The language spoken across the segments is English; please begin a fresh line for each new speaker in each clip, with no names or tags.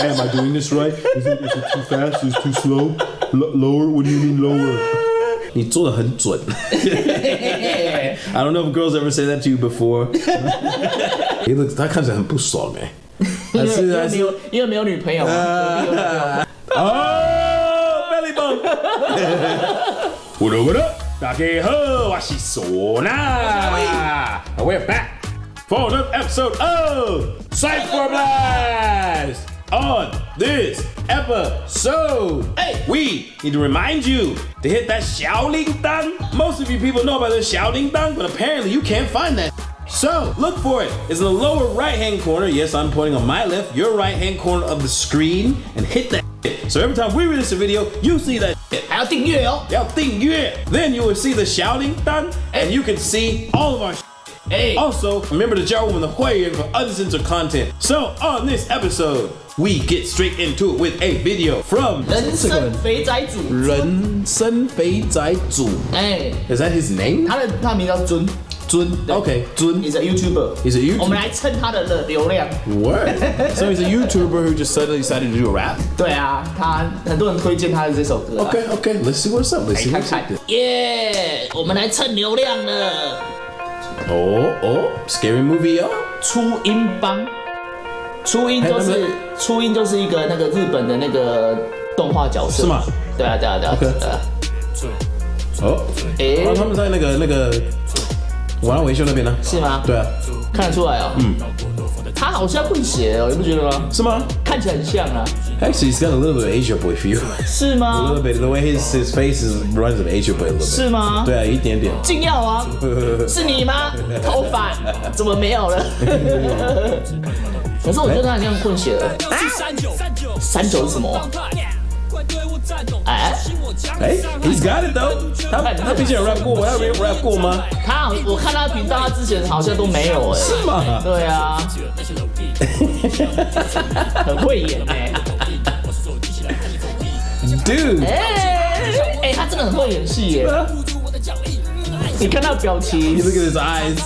Hey, am I doing this right? Is it too fast? Is it too slow? Lower? What do you mean lower? 你做得很准。I don't know if girls ever say that to you before. 他看起来很不爽哎。
因为没有女朋友嘛。
belly bump. What up? What up? 大家好，我是唢呐。We're back for another episode of Cypher Blast. On this episode, we need to remind you to hit that 小铃铛. Most of you people know about the 小铃铛, but apparently you can't find that. So look for it. It's in the lower right-hand corner. Yes, I'm pointing on my left, your right-hand corner of the screen, and hit that. So every time we release a video, you see that.
还要订阅哦，
要订阅. Then you will see the 小铃铛, and you can see all of our. Also, remember to 加入我们的会员 for uncensored content. So on this episode, we get straight into it with a video from
人生肥宅组。
人生肥宅组。Is that his name?
他的名叫尊。
Okay, 尊
He's a YouTuber.
He's a YouTuber.
我们来蹭他的流量。
Word. So he's a YouTuber who just suddenly decided to do a rap.
对啊，他很多人推荐他的这首歌。
Okay. Let's see what's up. Let's see what's up.
耶，我们来蹭流量了。
Scary movie 哦。
初音帮。初音就是一个那个日本的那个动画角色。
是吗？
对啊。
Okay. 他们在那个晚安维修那边呢？
是吗？
对啊，
看得出来哦。他好像混血哦，你不觉得吗？
是吗？
看起来很像啊。
Actually, he's got a little bit of Asia boy feel.
是吗
？A little bit. The way his face reminds of Asia boy a little bit.
是吗？
对啊，一点点。
禁药王，是你吗？头发怎么没有了？可是我觉得他很像混血儿。39是什么
？He's got it though. 他之前有 rap 过，他没有 rap 过吗？
我看他频道，他之前好像都没有
是吗？
对啊，很会演
Dude.
他真的很会演戏耶。你看他表情
You look at his eyes.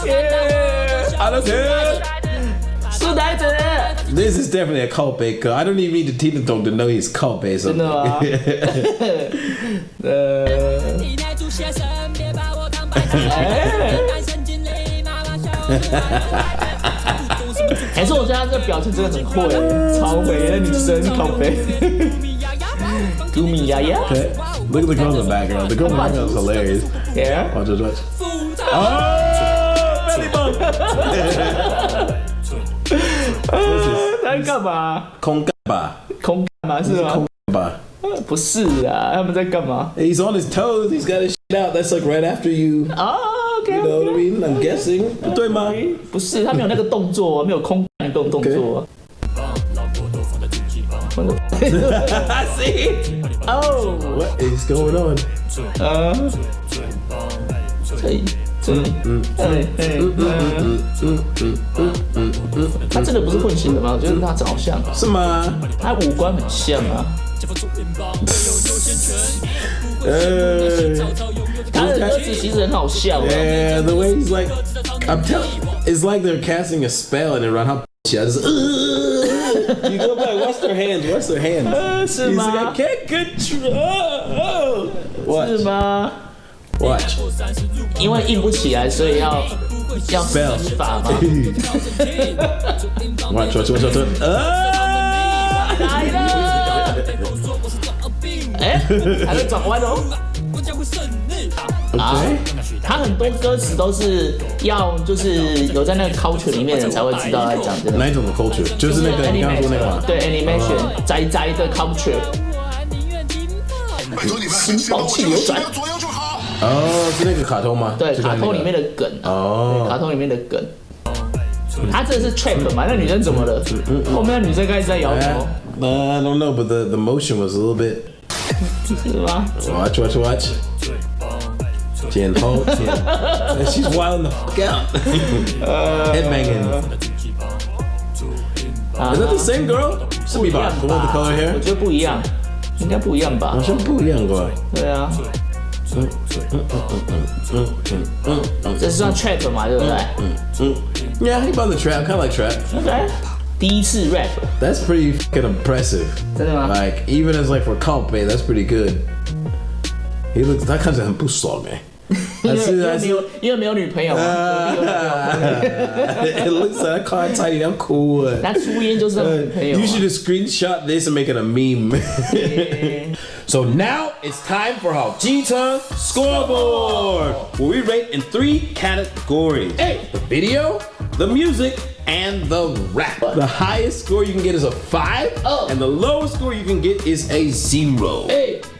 I don't care.
书呆子
This is definitely a cult bait, cause I don't even need the Tina Dog to know he's cult bait.
真的吗？还是我觉得他这个表情真的很会，超会的女生靠背。嘟米呀呀
Okay. Look at the girl in the background. The girl in the background is hilarious.
Yeah.
Watch. Belly bump.
他在干嘛？
空干吧？
空干嘛是吗？
空吧？
不是啊，他们在干嘛
？He's on his toes. He's got his shit out. That's like right after you.
Okay.
You know what I mean? I'm guessing. 对吗？
不是，他没有那个动作，没有空干动作。
I see.
Oh.
What is going on?
他真的不是混血的吗？我觉得他长好像。
是吗？
他五官很像啊。他的歌词其实很好笑。
Yeah, the way he's like, I'm telling you, it's like they're casting a spell and around how she has. You go back, watch their hands.
是吗
He's like, I can't control. Watch.
是吗
Watch.
因为硬不起来，所以要施法吗？Watch. 来了！还会转弯哦。他很多歌词都是要就是有在那个 culture 里面的人才会知道在讲这个。
哪一种的 culture？ 就是那个你刚刚说那个吗？
对 ，animation 宅的 culture。心爆气流转。
是那个卡通吗？
对，卡通里面的梗。卡通里面的梗。他这是 trap 嘛？那女生怎么了？后面的女生开始在摇头。
I don't know, but the motion was a little bit.
是吗
Watch. 剪头剪 She's wilding the fuck out. Headbanging. Is that the same girl? 是不一样吧 The one with the color hair?
我觉得不一样，应该不一样吧？
好像不一样吧？
对啊。这是算 trap 嘛，对不对？
Yeah, he found the trap, kind of like trap.
Okay. 第一次 rap。That's
pretty fucking impressive.
真的吗
Like even as like for Calpe, that's pretty good. He looks 他看起来很不爽哎。
因为没有女朋友嘛。
It looks like 他差一点哭了。
他抽烟就是女朋友。
You should just screenshot this and make it a meme. So now it's time for 好机车 scoreboard, where we rate in 3 categories: the video, the music, and the rap. The highest score you can get is a 5, and the lowest score you can get is a 0.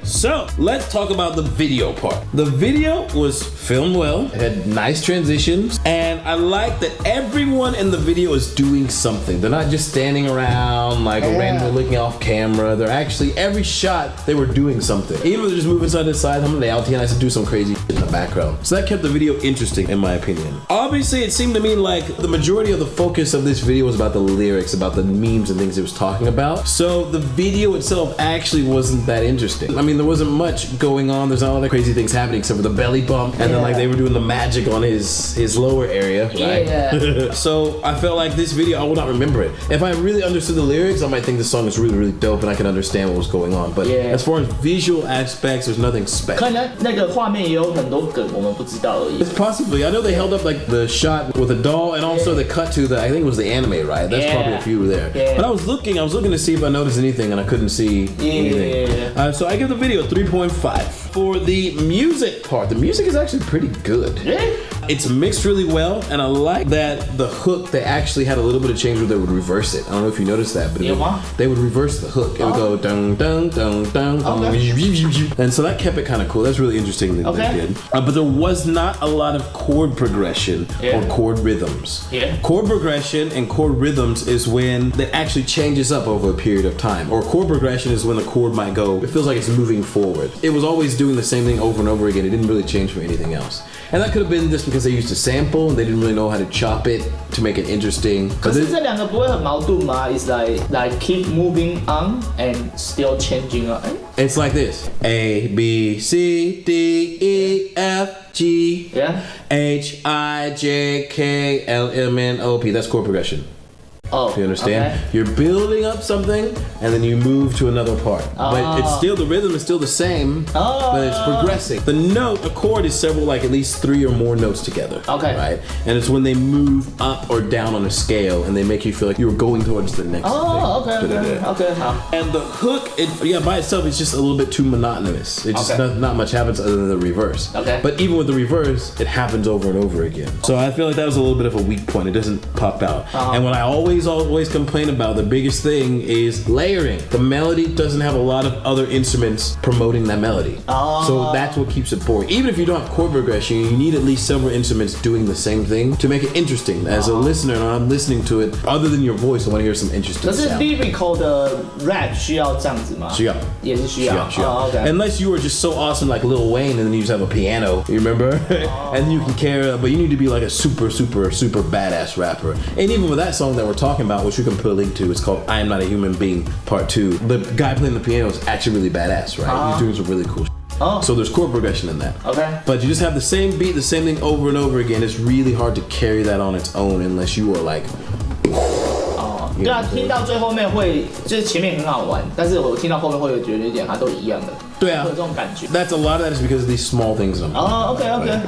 So let's talk about the video part. The video was filmed well, it had nice transitions, and I like that everyone in the video is doing something. They're not just standing around like randomly looking off camera. They're actually, every shot, they were doing something. Even if they're just moving side to side, they out here and I do some crazy shit in the background. So that kept the video interesting in my opinion. Obviously, it seemed to me like the majority of the focus of this video was about the lyrics, about the memes and things it was talking about. So the video itself actually wasn't that interesting. I mean, there wasn't much going on. There's not all the crazy things happening except for the belly bump, and then like they were doing the magic on his lower area, right? So I felt like this video, I will not remember it. If I really understood the lyrics, I might think the song is really, really dope and I can understand what was going on. But as far as visual aspects, there's nothing special.
可能那个画面也有很多梗，我们不知道而已。
It's possibly. I know they held up like the shot with a doll, and also they cut to the, I think it was the anime, right? That's probably a few there. But I was looking to see if I noticed anything, and I couldn't see anything. So I give the video a 3.5. For the music part, the music is actually pretty good. It's mixed really well, and I like that the hook, they actually had a little bit of change where they would reverse it. I don't know if you noticed that, but they would reverse the hook. It would go dun dun dun dun, and so that kept it kind of cool. That's really interesting that they did. But there was not a lot of chord progression or chord rhythms. Chord progression and chord rhythms is when it actually changes up over a period of time. Or chord progression is when the chord might go, it feels like it's moving forward. It was always doing the same thing over and over again. It didn't really change from anything else. And that could have been just because they used a sample and they didn't really know how to chop it to make it interesting.
可是这两个不会很矛盾吗？ It's like keep moving on and still changing up.
It's like this: A B C D E F G H I J K L M N O P. That's chord progression. Do you understand? You're building up something and then you move to another part. But it's still, the rhythm is still the same, but it's progressing. The note, a chord is several, like at least 3 or more notes together. Right? And it's when they move up or down on a scale and they make you feel like you're going towards the next thing. And the hook, by itself, it's just a little bit too monotonous. It just not much happens other than the reverse. But even with the reverse, it happens over and over again. So I feel like that was a little bit of a weak point. It doesn't pop out. And when I always complain about, the biggest thing is layering. The melody doesn't have a lot of other instruments promoting that melody. So that's what keeps it boring. Even if you don't have chord progression, you need at least several instruments doing the same thing to make it interesting. As a listener, and I'm listening to it, other than your voice, I want to hear some interesting sound.
可是 lyrical 的 rap 需要这样子吗？
需要，
也是需要。
Unless you were just so awesome like Lil Wayne and then you just have a piano, you remember? And you can carry, but you need to be like a super badass rapper. And even with that song that we're talking about, which you can put a link to, it's called I Am Not a Human Being Part 2. The guy playing the piano is actually really badass, right? He's doing some really cool shit. So there's chord progression in that. But you just have the same beat, the same thing over and over again. It's really hard to carry that on its own unless you are like...
对啊，听到最后面会，就是前面很好玩，但是我听到后面会有觉得有点它都一样的。对啊，会有这种感觉。
That's a lot of that is because of these small things.
Okay.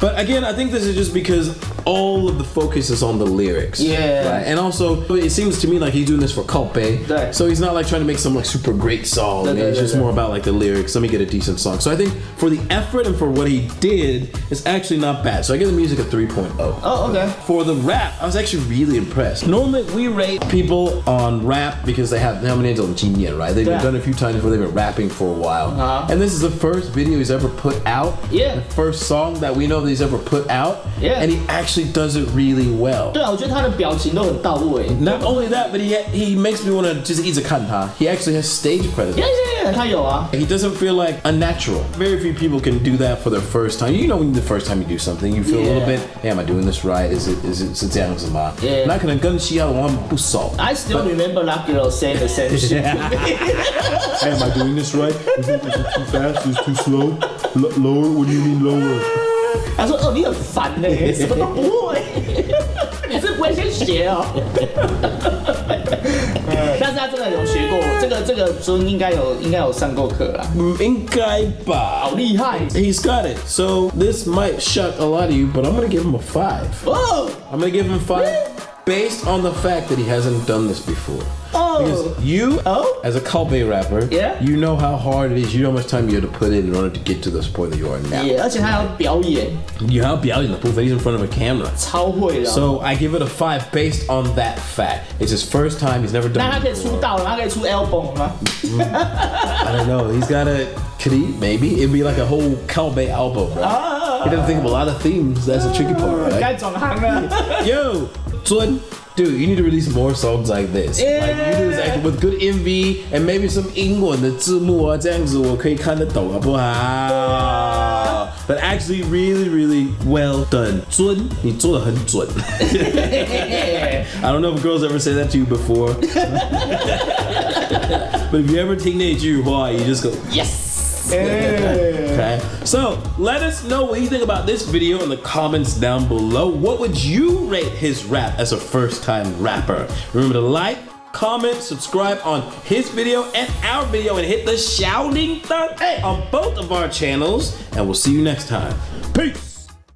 But again, I think this is just because all of the focus is on the lyrics. Right? And also, it seems to me like he's doing this for Calpe. So he's not like trying to make some like super great song. It's just more about like the lyrics. Let me get a decent song. So I think for the effort and for what he did, it's actually not bad. So I give the music a 3.0. For the rap, I was actually really impressed. Normally we rate people on rap because they have how many on 经验, right? They've done it a few times where they've been rapping for a while. And this is the first video he's ever put out. The first song that we know that he's ever put out. And he actually does it really well.
对啊，我觉得他的表情都很到位。
Not only that, but he makes me want to just 一直看他. He actually has stage presence.
Yeah, 他有啊。
He doesn't feel like unnatural. Very few people can do that for their first time. You know, when the first time you do something, you feel a little bit, hey, am I doing this right? Is it 是这样子吗？那可能跟其他的我很不熟。
I still remember that girl saying the same shit.
Hey, am I doing this right? Is it too fast? Is it too slow? Lower? What do you mean lower?
他说：“哦，你很烦呢，什么都不会。你是不会先学哦。但是他真的有学过，这个尊应该有上过课啦。
应该吧。
好厉害
He's got it. So this might shock a lot of you, but I'm gonna give him a 5.
Oh,
I'm gonna give him 5 based on the fact that he hasn't done this before.
oh.
Because you, as a Kalbe rapper,
Yeah.
you know how hard it is. You know how much time you have to put in order to get to this point that you are now.
Yeah, 而且他要表演，
You have in the booth. He's in front of a camera.
超会的。
So I give it a 5 based on that fact. It's his first time. He's never
那
done
他
it
可以出
before.
道了，他可以出 album 吗？
I don't know. He's got a. Could he? Maybe. It'd be like a whole Kalbe album, right? He doesn't think of a lot of themes. That's the tricky part,
该
right?
转行了。
Yo, Zun, dude, you need to release more songs like this.
Yeah.
Like you do this actually with good MV and maybe some 英文的字幕啊，这样子我可以看得懂，好不好？ But actually, really, really well done. 尊，你做得很准。I don't know if girls ever say that to you before. But if you ever听那句话, you just go, yes. Okay, so let us know what you think about this video in the comments down below. What would you rate his rap as a first-time rapper? Remember to like, comment, subscribe on his video and our video, and hit the shouting thumb on both of our channels. And we'll see you next time. Peace.